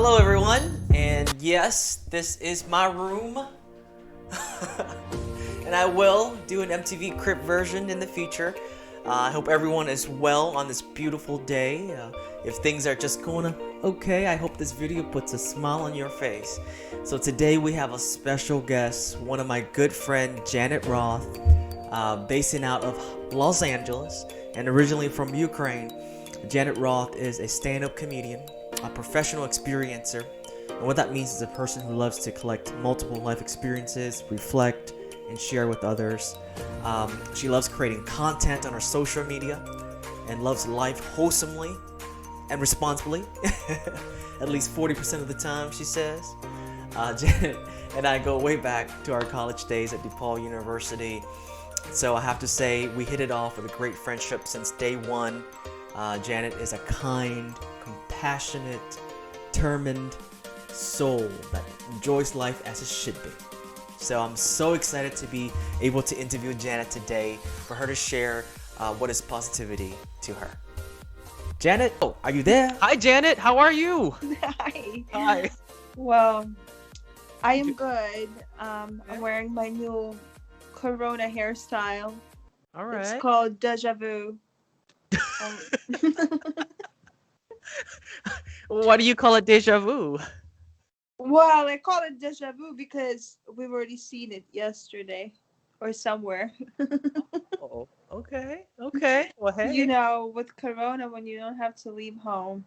Hello everyone, and yes, this is my room. And I will do an MTV Crib version in the future. I hope everyone is well on this beautiful day. If things are just going okay, I hope this video puts a smile on your face. So today we have a special guest, one of my good friend Janet Roth, basing out of Los Angeles and originally from Ukraine. Janet Roth is a stand-up comedian, a professional experiencer, and what that means is a person who loves to collect multiple life experiences, reflect, and share with others. She loves creating content on her social media and loves life wholesomely and responsibly. At least 40% of the time, she says. Janet and I go way back to our college days at DePaul University. So I have to say, we hit it off with a great friendship since day one. Janet is a kind, compassionate, determined soul that enjoys life as it should be. So I'm so excited to be able to interview Janet today for her to share what is positivity to her. Janet, are you there? Hi, Janet. How are you? Hi. Hi. Well, I am good. I'm wearing my new Corona hairstyle. All right. It's called Deja Vu. Why do you call it deja vu? Well, I call it Deja Vu because we've already seen it yesterday or somewhere. Oh, okay. Okay. Well, hey. You know, with Corona, when you don't have to leave home,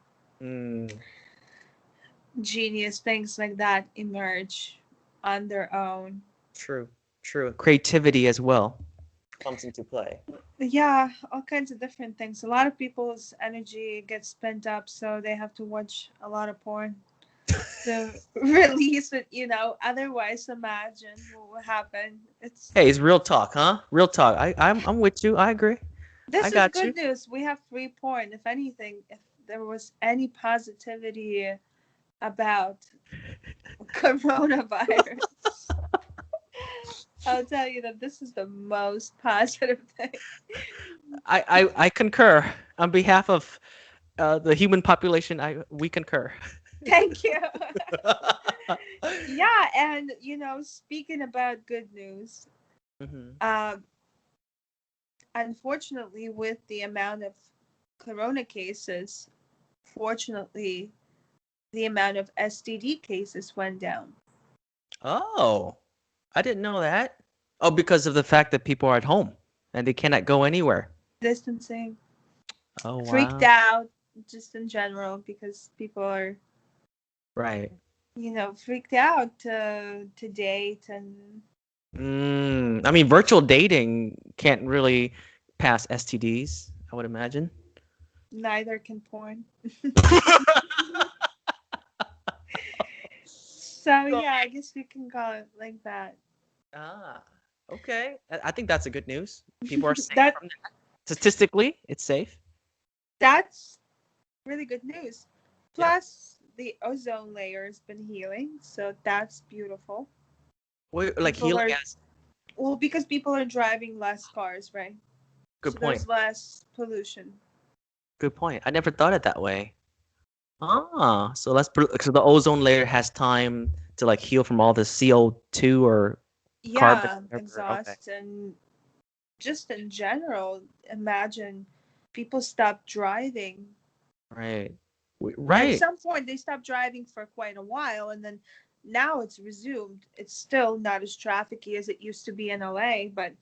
genius things like that emerge on their own. True. True. Creativity as well comes into play. Yeah, all kinds of different things. A lot of people's energy gets spent up, so they have to watch a lot of porn to release it, you know. Otherwise, imagine what would happen. Hey, it's real talk, huh? Real talk. I'm with you. I agree. This I is got good you. news. We have free porn. If anything, if there was any positivity about coronavirus, I'll tell you that this is the most positive thing. I concur. On behalf of the human population, we concur. Thank you. Yeah, and you know, speaking about good news, unfortunately, with the amount of corona cases, fortunately, the amount of STD cases went down. Oh, I didn't know that. Oh, because of the fact that people are at home and they cannot go anywhere. Distancing, Oh, freaked wow. out, just in general, because people are, Right. you know, freaked out to date and. I mean, virtual dating can't really pass STDs, I would imagine. Neither can porn. So yeah, I guess we can call it like that. Ah, okay. I think that's a good news. People are safe That from that. Statistically, it's safe. that's really good news. Yeah. Plus, the ozone layer has been healing, so that's beautiful. Like People healing are as well because people are driving less cars, right? good So point. there's less pollution. Good point. I never thought it that way. Ah, so so the ozone layer has time to like heal from all the CO2 or carbon. Yeah, Whatever. Okay. exhaust and just in general, imagine people stop driving. Right. At Right. some point, they stopped driving for quite a while, and then now it's resumed. It's still not as trafficy as it used to be in LA, but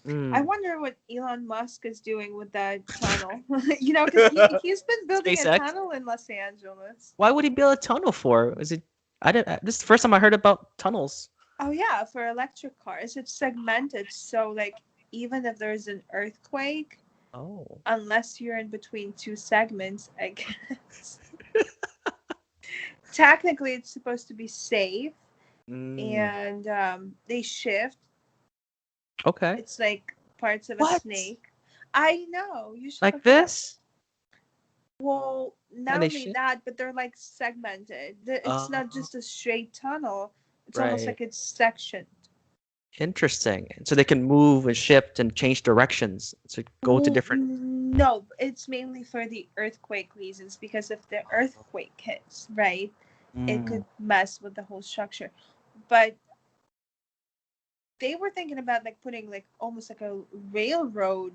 I wonder what Elon Musk is doing with that tunnel. You know, because he's been building a SpaceX. tunnel in Los Angeles. Why would he build a tunnel for? Is it? I didn't. This is the first time I heard about tunnels. Oh yeah, for electric cars, it's segmented. So like, even if there's an earthquake, Oh. unless you're in between two segments, I guess. Technically, it's supposed to be safe, and they shift. Okay. It's like parts of a What? snake. I know. You should Like look it up. this? Well, And not they only shit? that, but they're like segmented. It's not just a straight tunnel. It's almost Right. like it's sectioned. Interesting. So they can move and shift and change directions to go to Well, different. no, it's mainly for the earthquake reasons because if the earthquake hits, right, it could mess with the whole structure. But they were thinking about like putting like almost like a railroad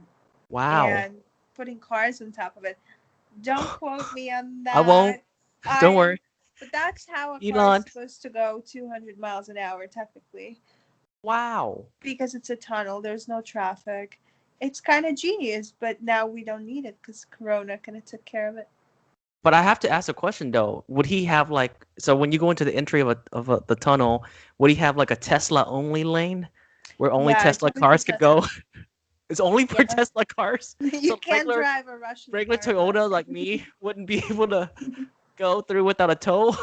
Wow. and putting cars on top of it. Don't quote me on I won't. that. Don't worry. But that's how a car is Elon. supposed to go 200 miles an hour technically. Wow. Because it's a tunnel, there's no traffic. It's kind of genius, but now we don't need it because Corona kind of took care of it. But I have to ask a question though. Would he have like so when you go into the entry of the tunnel, would he have like a Tesla only lane where only Yeah, it's Tesla only for cars could go? Tesla. It's only for Yeah. Tesla cars. You So can't drive a Russian regular car. Toyota like me wouldn't be able to go through without a tow.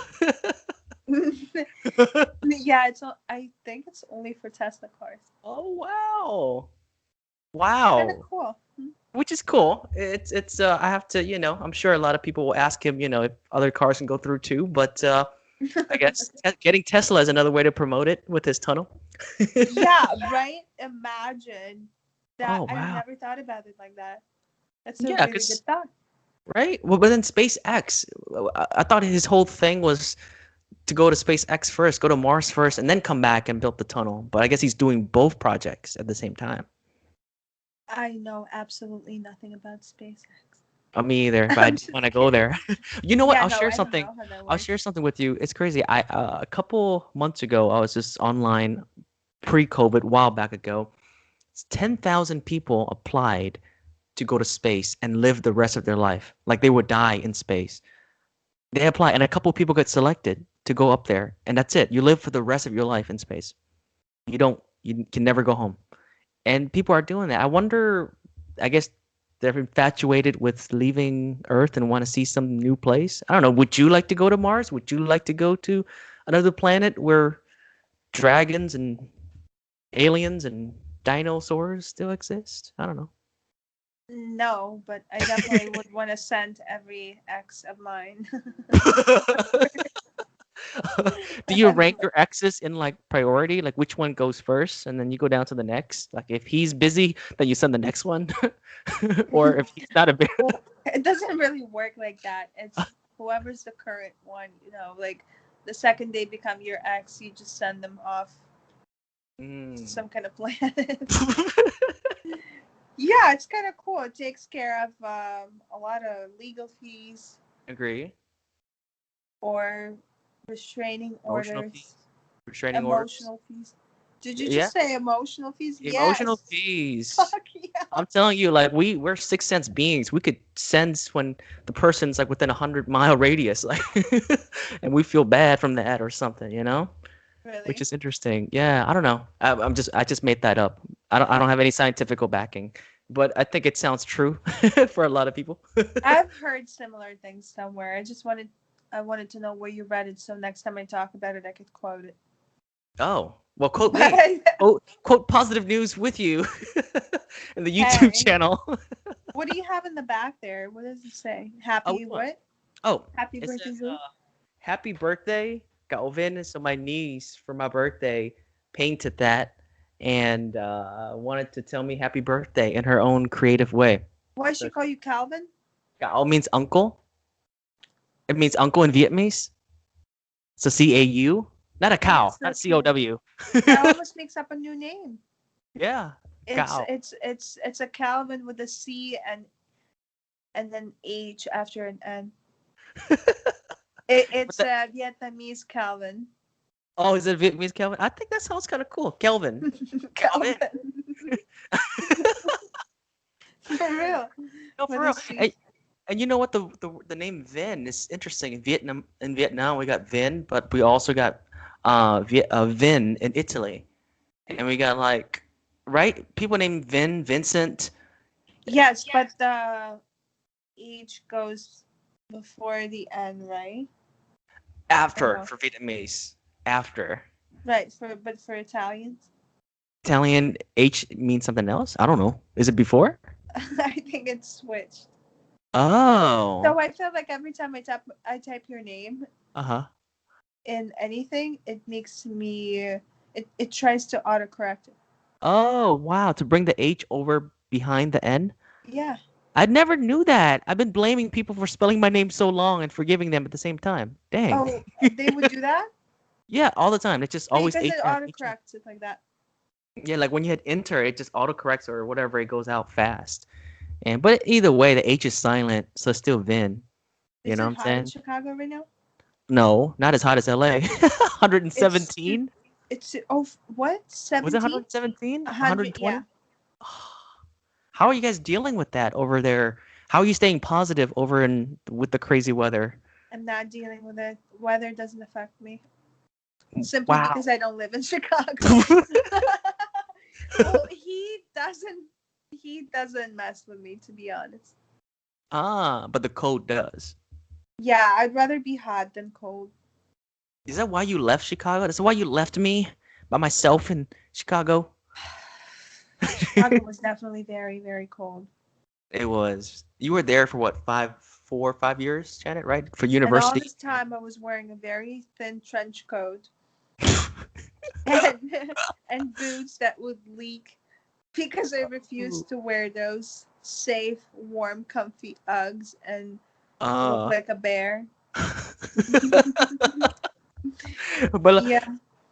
Yeah, I think it's only for Tesla cars. Oh wow. Kind of Wow. cool. Which is cool. It's I have to, you know, I'm sure a lot of people will ask him, you know, if other cars can go through too, but I guess getting Tesla is another way to promote it with his tunnel. Yeah, right? Imagine that. Oh I wow. never thought about it like that. That's a Yeah, really good thought. right? Well, but then SpaceX, I thought his whole thing was to go to SpaceX first, go to Mars first, and then come back and build the tunnel. But I guess he's doing both projects at the same time. I know absolutely nothing about SpaceX. Me either, but I I'm just just want to go there. You know what? Yeah, I'll no, share I don't something. know how that I'll works. share something with you. It's crazy. I a couple months ago, I was just online, pre-COVID, while back ago. 10,000 people applied to go to space and live the rest of their life, like they would die in space. They apply, and a couple people get selected to go up there, and that's it. You live for the rest of your life in space. You can never go home. And people are doing that. I wonder, I guess they're infatuated with leaving Earth and want to see some new place. I don't know. Would you like to go to Mars? Would you like to go to another planet where dragons and aliens and dinosaurs still exist? I don't know. No, but I definitely would want to send every ex of mine. Do you rank your exes in like priority? Like which one goes first and then you go down to the next? Like if he's busy, then you send the next one? Or if he's not a bit It doesn't really work like that. It's whoever's the current one, like the second they become your ex, you just send them off to some kind of planet. Yeah, it's kind of cool. It takes care of a lot of legal fees Agree. or restraining Emotional orders, fees. Restraining orders. emotional fees. Did you Yeah. just say emotional fees? Emotional Yes. fees. Fuck yeah. I'm telling you, like we're sixth sense beings. We could sense when the person's like within 100-mile radius, like, and we feel bad from that or something, you know? Really? Which is interesting. Yeah, I don't know. I just made that up. I don't have any scientific backing, but I think it sounds true for a lot of people. I've heard similar things somewhere. I wanted to know where you read it, so next time I talk about it, I could quote it. Oh, well, quote me. Quote positive news with you in the YouTube channel. What do you have in the back there? What does it say? Happy what? Oh, Happy it birthday, says, Vinh? happy birthday, Vinh. So my niece for my birthday painted that and wanted to tell me happy birthday in her own creative way. Why does she call you Calvin? Gao means uncle. It means uncle in Vietnamese. So C-A-U, not a cow, so not C-O-W. That almost makes up a new name. Yeah, Gao. It's a Calvin with a C and then H after an N. It's a Vietnamese Calvin. Oh, is it Vietnamese Kelvin? I think that sounds kind of cool. Kelvin. Calvin. For real. No, for real. And you know what? The name Vinh is interesting. In Vietnam, we got Vinh, but we also got Vin in Italy, and we got like people named Vin, Vincent. Yes, but the H goes before the N, right? After for Vietnamese. After. Right, but for Italians? Italian H means something else? I don't know. Is it before? I think it's switched. Oh. So I feel like every time I type your name in anything, it makes me it tries to autocorrect it. Oh, wow. To bring the H over behind the N? Yeah. I never knew that. I've been blaming people for spelling my name so long and forgiving them at the same time. Dang. Oh, they would do that Yeah, all the time. It's just always because it HR. autocorrects it like that. Yeah, like when you hit enter, it just autocorrects or whatever. It goes out fast. And but either way, the H is silent, so it's still Vin. You Is know it what I'm hot in saying? Chicago right now? No, not as hot as LA. It's 117? what Was it 17? 117? 100, 120? yeah. How are you guys dealing with that over there? How are you staying positive over in with the crazy weather? I'm not dealing with it. Weather doesn't affect me simply Wow. because I don't live in Chicago. Well, he doesn't mess with me, to be honest. But the cold does. Yeah, I'd rather be hot than cold. Is that why you left Chicago? That's why you left me by myself in Chicago? Chicago was definitely very, very cold. It was. You were there for what, 5 years, Janet, right? For And all university? this time, I was wearing a very thin trench coat and and boots that would leak because I refused to wear those safe, warm, comfy Uggs and look Uh, like a bear. but Yeah,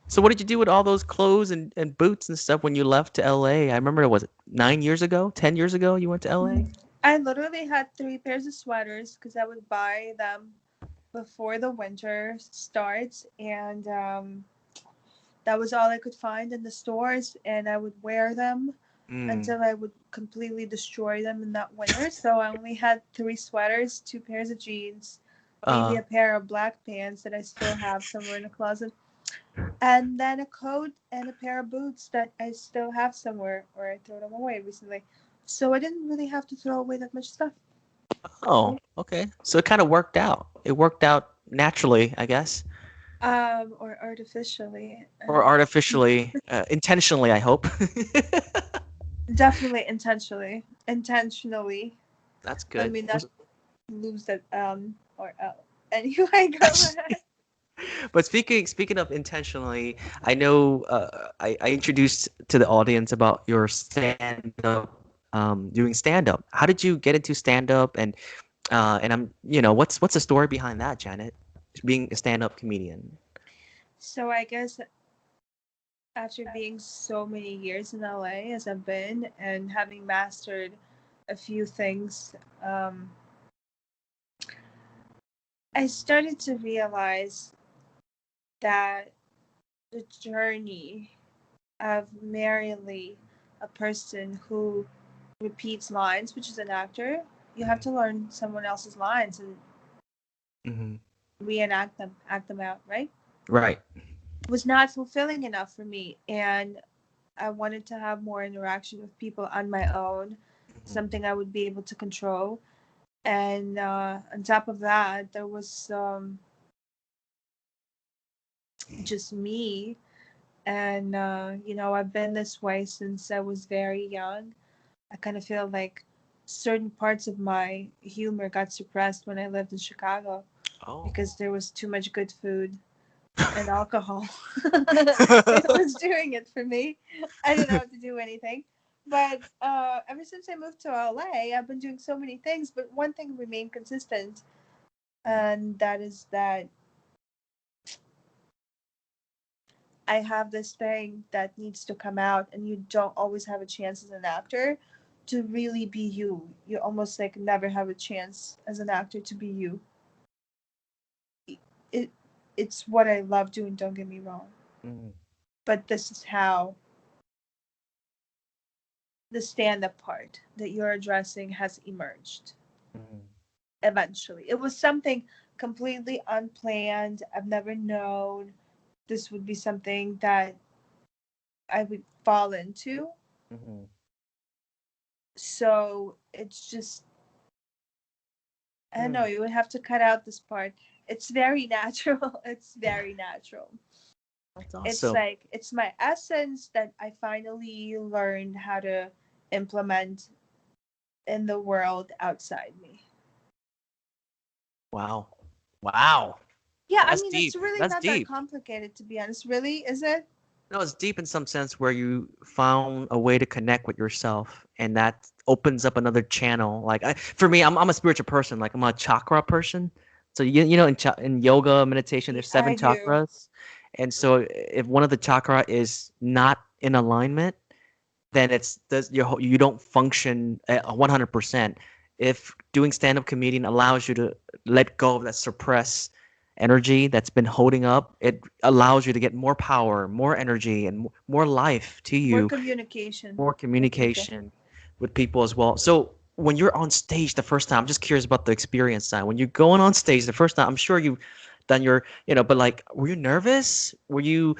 so what did you do with all those clothes and boots and stuff when you left to LA? I remember it was 9 years ago, 10 years ago you went to LA? I literally had 3 pairs of sweaters because I would buy them before the winter starts, and that was all I could find in the stores, and I would wear them Mm. until I would completely destroy them in that winter. So I only had 3 sweaters, 2 pairs of jeans, maybe Uh, a pair of black pants that I still have somewhere in the closet, and then a coat and a pair of boots that I still have somewhere, or I threw them away recently. So I didn't really have to throw away that much stuff. oh, okay. So it kind of worked out. It worked out naturally, I guess, Or artificially. or artificially, intentionally, I hope. Definitely intentionally. Intentionally. That's Let good. me not lose that or anyway, go ahead. But speaking of intentionally, I know I introduced to the audience about your stand up, doing stand up. How did you get into stand up, and I'm what's the story behind that, Janet? Being a stand up comedian. So I guess after being so many years in LA as I've been and having mastered a few things, I started to realize that the journey of merely a person who repeats lines, which is an actor, you have to learn someone else's lines and Hmm. reenact them, act them out, right? Right. Was not fulfilling enough for me. And I wanted to have more interaction with people on my own, something I would be able to control. And on top of that, there was just me. And, I've been this way since I was very young. I kind of feel like certain parts of my humor got suppressed when I lived in Chicago Oh. because there was too much good food and alcohol. It was doing it for me. I didn't have to do anything. But ever since I moved to LA, I've been doing so many things, but one thing remained consistent, and that is that I have this thing that needs to come out, and you don't always have a chance as an actor to really be you. You almost like never have a chance as an actor to be you. It it's what I love doing, don't get me wrong. Mm. But this is how the stand-up part that you're addressing has emerged Mm. eventually. It was something completely unplanned. I've never known this would be something that I would fall into. Mhm. So it's just, I don't know, Mm. you would have to cut out this part. It's very natural. It's very natural. That's It's awesome. like, it's my essence that I finally learned how to implement in the world outside me. Wow. Wow. Yeah, I That's mean, it's deep. really That's not that deep. complicated, to be honest. Really, is it? No, it's deep in some sense where you found a way to connect with yourself, and that opens up another channel. Like for me, I'm a spiritual person. Like I'm a chakra person. So you know in yoga meditation, there's I 7 do. chakras, and so if one of the chakra is not in alignment, then you don't function at 100%. If doing stand-up comedian allows you to let go of that suppressed energy that's been holding up, it allows you to get more power, more energy, and more life to More you, communication more with people. communication with people as well. So when you're on stage the first time, I'm just curious about the experience side. When you're going on stage the first time, I'm sure you've done your, but like, were you nervous? Were you,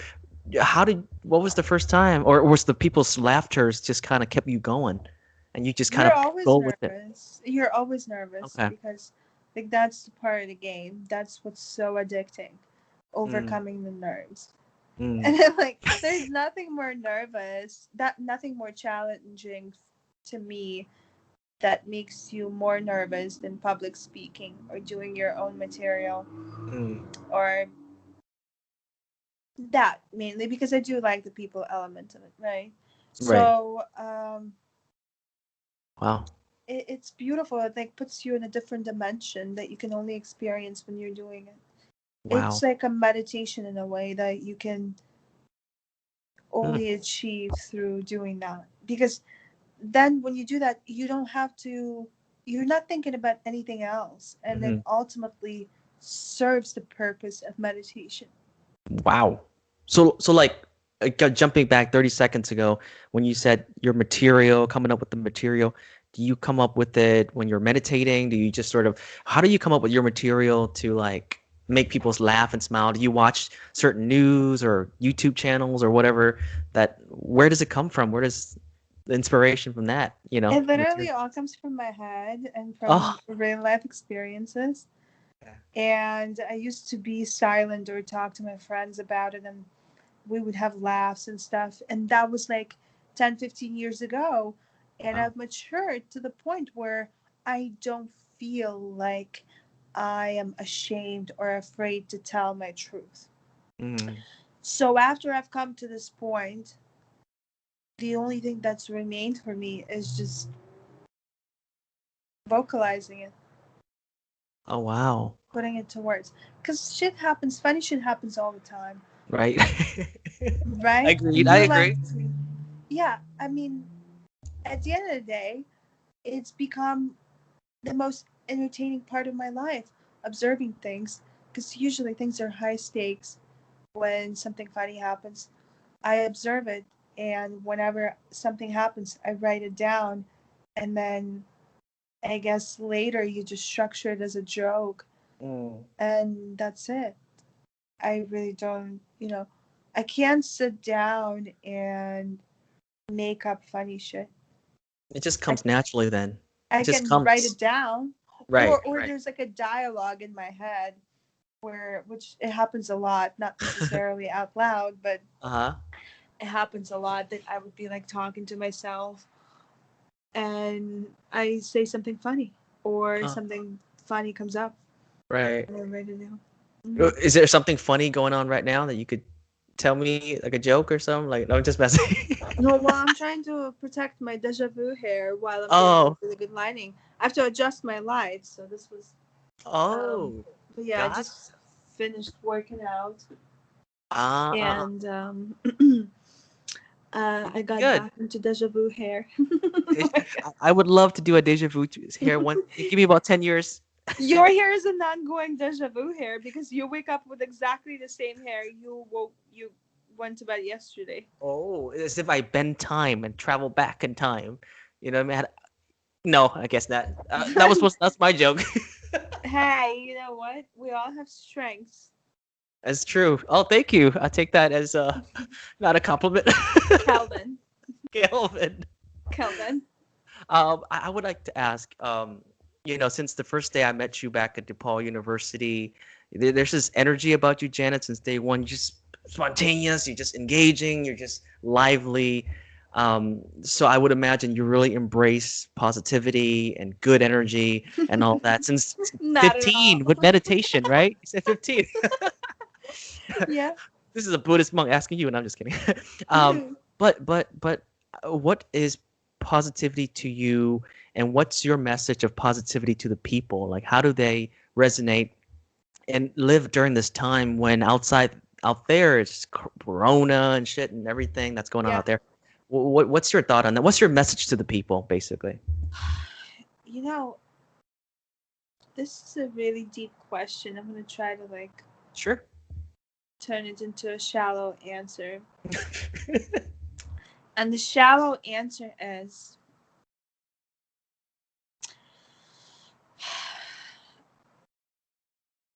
what was the first time? Or was the people's laughters just kind of kept you going and you just kind You're of always go with it? nervous. You're always nervous Okay. because like that's the part of the game. That's what's so addicting. Mm, Overcoming the nerves. mm, And then, like there's nothing more nervous, that nothing more challenging to me that makes you more nervous than public speaking or doing your own material mm. or that mainly because I do like the people element of it, right? Right. So Wow. it's beautiful. It like puts you in a different dimension that you can only experience when you're doing it. It's Wow. like a meditation in a way that you can Mm, only achieve through doing that. Because then when you do that, you don't have to, you're not thinking about anything else. And it mhm. ultimately serves the purpose of meditation. Wow. So like jumping back 30 seconds ago when you said your material, coming up with the material, do you come up with it when you're meditating? Do you just sort of how do you come up with your material to like make people laugh and smile? Do you watch certain news or YouTube channels or whatever that where does it come from? Where does the inspiration from that, It literally material? all comes from my head and Oh, from real life experiences. And I used to be silent or talk to my friends about it, and we would have laughs and stuff. And that was like 10, 15 years ago. And wow. I've matured to the point where I don't feel like I am ashamed or afraid to tell my truth. Mm, So after I've come to this point, the only thing that's remained for me is just vocalizing it, oh wow. putting it to words. Because shit happens, funny shit happens all the time, Right. right? Agreed. And I you're like, agree. yeah, I mean, at the end of the day, it's become the most entertaining part of my life, observing things, because usually things are high stakes when something funny happens. I observe it, and whenever something happens, I write it down, and then I guess later you just structure it as a joke, Mm. and that's it. I really don't, I can't sit down and make up funny shit. It just I, comes naturally then. It I just can write it comes. down, Right, or right. there's like a dialogue in my head which it happens a lot, not necessarily out loud, but Uh-huh. it happens a lot that I would be like talking to myself and I say something funny or Huh. something funny comes up Right. and I write it down. Mm-hmm. Is there something funny going on right now that you could tell me, like a joke or something? Like, no, I'm just messing. No, well, I'm trying to protect my deja vu hair while I'm doing a Oh, really good lining. I have to adjust my lights, so this was. oh, But yeah, I got just finished working out, ah, and I got good. back into deja vu hair. I would love to do a deja vu here one. Give me about 10 years. Your hair is an ongoing deja vu hair because you wake up with exactly the same hair you went to bed yesterday. Oh, as if I bend time and travel back in time. You know what I mean? No, I guess not. That's my joke. Hey, you know what? We all have strengths. That's true. Oh, thank you. I take that as not a compliment. Calvin. Kelvin. Calvin. I would like to ask, since the first day I met you back at DePaul University, there's this energy about you, Janet, since day one. You're just spontaneous, you're just engaging, you're just lively. So I would imagine you really embrace positivity and good energy and all that since Not at all. 15 with meditation, right? You said 15. Yeah. This is a Buddhist monk asking you, and I'm just kidding. um, but what is positivity to you, and what's your message of positivity to the people? Like, how do they resonate and live during this time when out there it's corona and shit and everything that's going on Yeah. out there? What's your thought on that? What's your message to the people, basically? You know, this is a really deep question. I'm gonna try to like Sure. turn it into a shallow answer. And the shallow answer is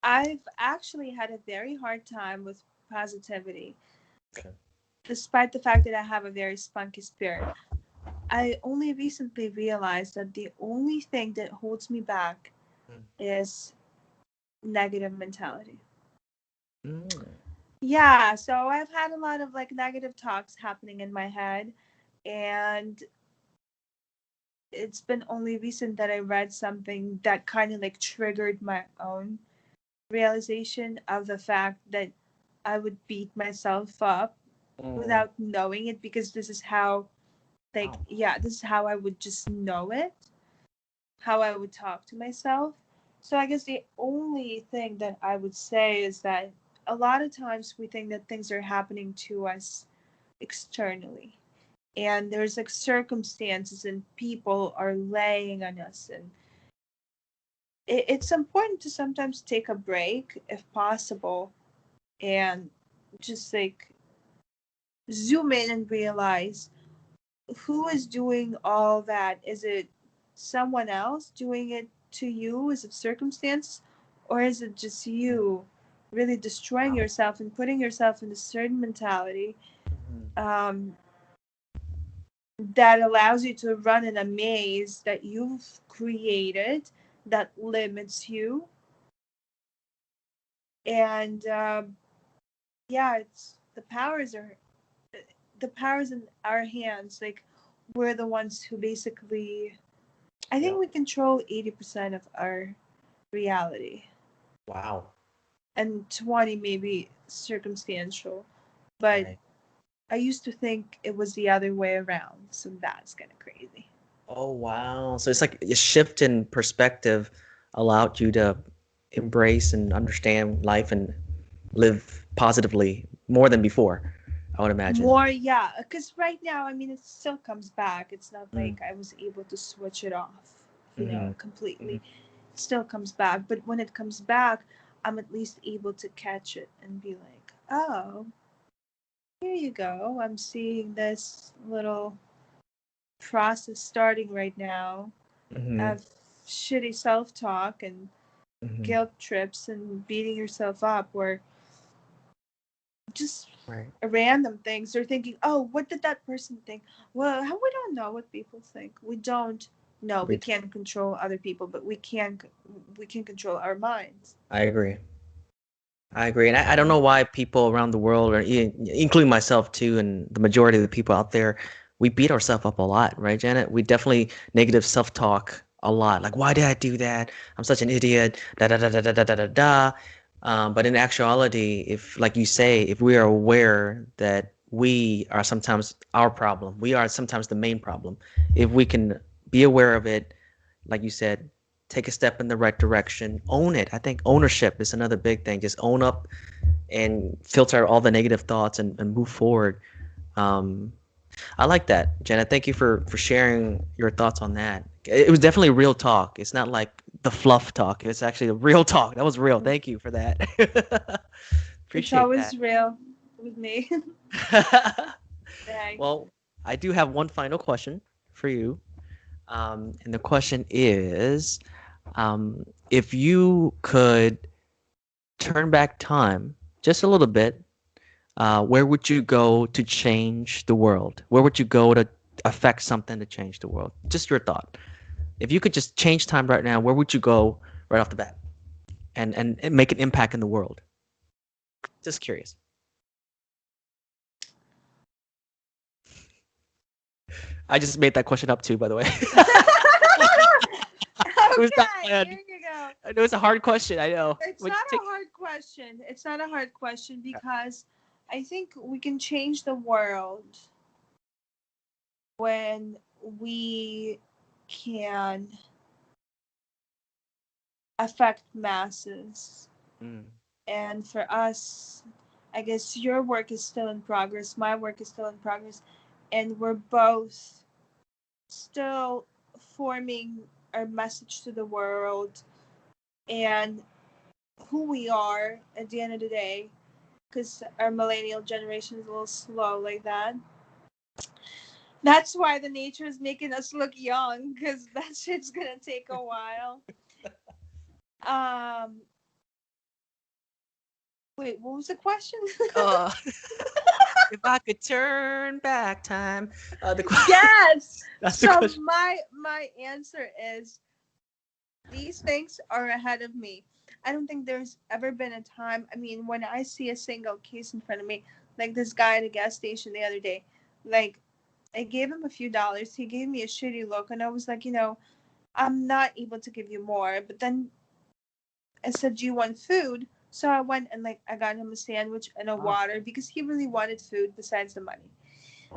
I've actually had a very hard time with positivity. Okay. Despite the fact that I have a very spunky spirit. I only recently realized that the only thing that holds me back is negative mentality. Mm. Yeah, so I've had a lot of like negative talks happening in my head, and it's been only recent that I read something that kind of like triggered my own realization of the fact that I would beat myself up without knowing it, because this is how like Wow. yeah, this is how I would just know it, how I would talk to myself. So I guess the only thing that I would say is that a lot of times we think that things are happening to us externally, and there's like circumstances and people are laying on us, and it's important to sometimes take a break if possible and just like zoom in and realize who is doing all that. Is it someone else doing it to you? Is it circumstance? Or is it just you really destroying yourself and putting yourself in a certain mentality um, that allows you to run in a maze that you've created that limits you? And yeah, it's the powers in our hands. Like, we're the ones who basically, I think we control 80% of our reality, Wow. and 20 maybe circumstantial. But Right. I used to think it was the other way around, so that's kind of crazy. Oh, wow. So it's like a shift in perspective allowed you to embrace and understand life and live positively more than before, I would imagine. More, yeah, because right now, I mean, it still comes back. It's not Mm. like I was able to switch it off, Mhm. completely. Mhm. It still comes back, but when it comes back, I'm at least able to catch it and be like, oh, here you go. I'm seeing this little process starting right now Mhm. of shitty self-talk and Mhm. guilt trips and beating yourself up, or just Right. random things. They're thinking, oh, what did that person think? Well, we don't know what people think. We don't know. We We can't control other people, but we can control our minds. I agree. I agree. And I don't know why people around the world, or including myself too, and the majority of the people out there, we beat ourselves up a lot, right, Janet? We definitely negative self-talk a lot. Like, why did I do that? I'm such an idiot. Da da da da da da da da da. But in actuality, if, like you say, if we are aware that we are sometimes our problem, we are sometimes the main problem. If we can be aware of it, like you said, take a step in the right direction, own it. I think ownership is another big thing. Just own up and filter all the negative thoughts and move forward. Um, I like that, Jenna. Thank you for sharing your thoughts on that. It was definitely real talk. It's not like the fluff talk. It's actually a real talk. That was real. Thank you for that. It's Appreciate that. always real with me. Dang. Well, I do have one final question for you. And the question is, if you could turn back time just a little bit, where would you go to change the world? Where would you go to affect something to change the world? Just your thought. If you could just change time right now, where would you go right off the bat and make an impact in the world? Just curious. I just made that question up too, by the way. It was not Okay, planned. here you go. I know it's a hard question. I know. It's Would not you take? a hard question. It's not a hard question because I think we can change the world when we can affect masses. Mm. And for us, I guess your work is still in progress, my work is still in progress, and we're both still forming our message to the world and who we are at the end of the day, because our millennial generation is a little slow like that. That's why the nature is making us look young, because that shit's gonna take a while. Wait, what was the question? Uh, if I could turn back time, the question. Yes. That's the So question. my answer is these things are ahead of me. I don't think there's ever been a time. I mean, when I see a single case in front of me, like this guy at a gas station the other day, like I gave him a few dollars. He gave me a shitty look, and I was like, I'm not able to give you more. But then I said, "Do you want food?" So I went and like I got him a sandwich and a Wow. water because he really wanted food besides the money.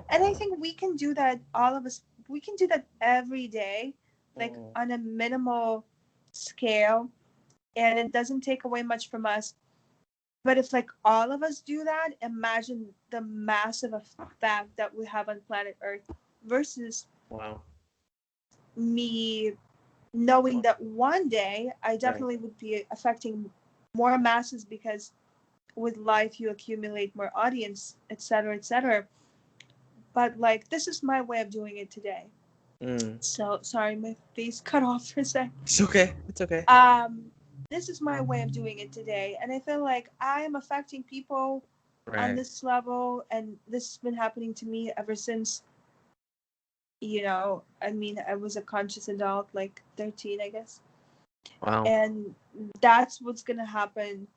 And I think we can do that. All of us, we can do that every day, like Mm. on a minimal scale, and it doesn't take away much from us. But if like all of us do that, imagine the massive effect that we have on planet Earth versus Wow. me knowing Wow. that one day I Right. definitely would be affecting more masses because with life you accumulate more audience, etc., etc. But like this is my way of doing it today. Mm. So sorry, my face cut off for a sec. It's okay. It's okay. This is my way of doing it today, and I feel like I am affecting people on Right. this level, and this has been happening to me ever since. I mean, I was a conscious adult, like 13, I guess, Wow. and that's what's gonna happen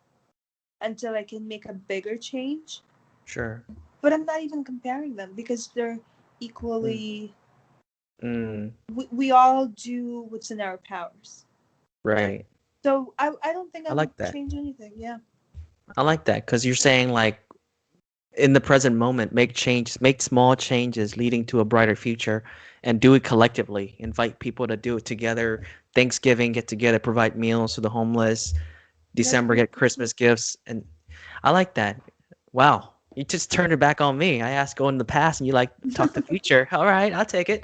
until I can make a bigger change. Sure. But I'm not even comparing them because they're Mm. equally. Mm. We all do what's in our powers. Right. So I don't think I I would like that. change anything. Yeah. I like that because you're saying like in the present moment, make changes, make small changes leading to a brighter future, and do it collectively. Invite people to do it together. Thanksgiving, get together, provide meals to the homeless. That's December, pretty get cool. Christmas gifts, and I like that. Wow, you just turned it back on me. I asked go in the past, and you like talk the future. All right, I'll take it.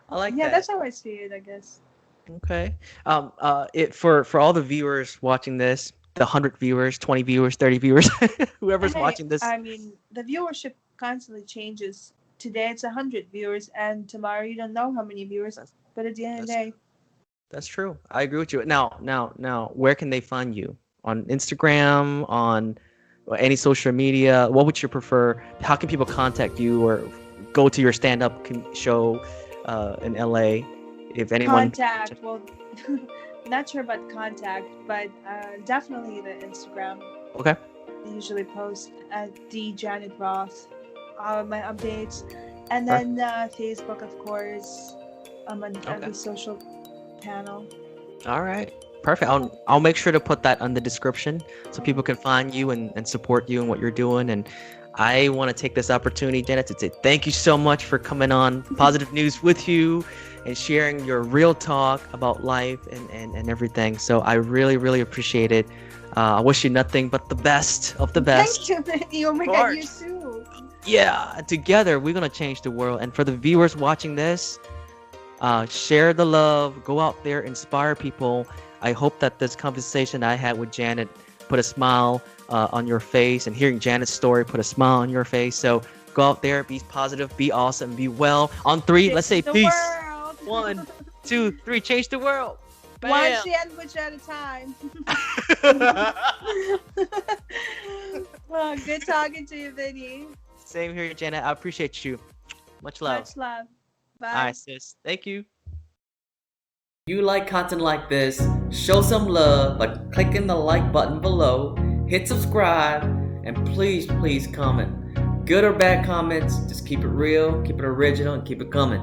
I like Yeah, that. that's how I see it, I guess. Okay. It for all the viewers watching this, the 100 viewers, 20 viewers, 30 viewers, whoever's Hey, watching this. I mean, the viewership constantly changes. Today it's 100 viewers, and tomorrow you don't know how many viewers. That's But at the end of the that's day, that's true. I agree with you. Now, where can they find you? On Instagram, on any social media? What would you prefer? How can people contact you or go to your stand-up show in LA? If anyone. contact. Well, not sure about contact, but definitely the Instagram. Okay. I usually post at the Janet Roth, my updates, and Perfect. then Facebook, of course. I'm on Okay. every social panel. All right. Perfect. I'll make sure to put that on the description so people can find you and support you and what you're doing. And I want to take this opportunity, Janet, to say thank you so much for coming on Positive News with you and sharing your real talk about life and everything. So I really, really appreciate it. I wish you nothing but the best of the best. Thank you, Vinny. Oh my God, you too. Yeah, together we're gonna change the world. And for the viewers watching this, share the love, go out there, inspire people. I hope that this conversation I had with Janet put a smile on your face, and hearing Janet's story put a smile on your face. So go out there, be positive, be awesome, be well. On three, let's say Change the peace. world. 1, 2, 3, change the world. One Bam. sandwich at a time. Well, good talking to you, Vinny. Same here, Janet. I appreciate you. Much love. Much love. Bye. All right, sis. Thank you. If you like content like this, show some love by clicking the like button below, hit subscribe, and please comment. Good or bad comments, just keep it real, keep it original, and keep it coming.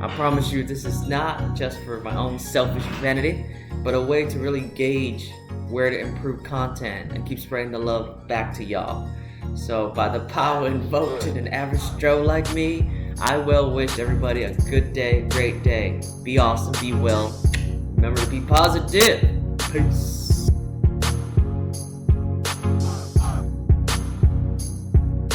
I promise you this is not just for my own selfish vanity, but a way to really gauge where to improve content and keep spreading the love back to y'all. So by the power invoked in an average Joe like me, I will wish everybody a good day, great day. Be awesome, be well. Remember to be positive. Peace.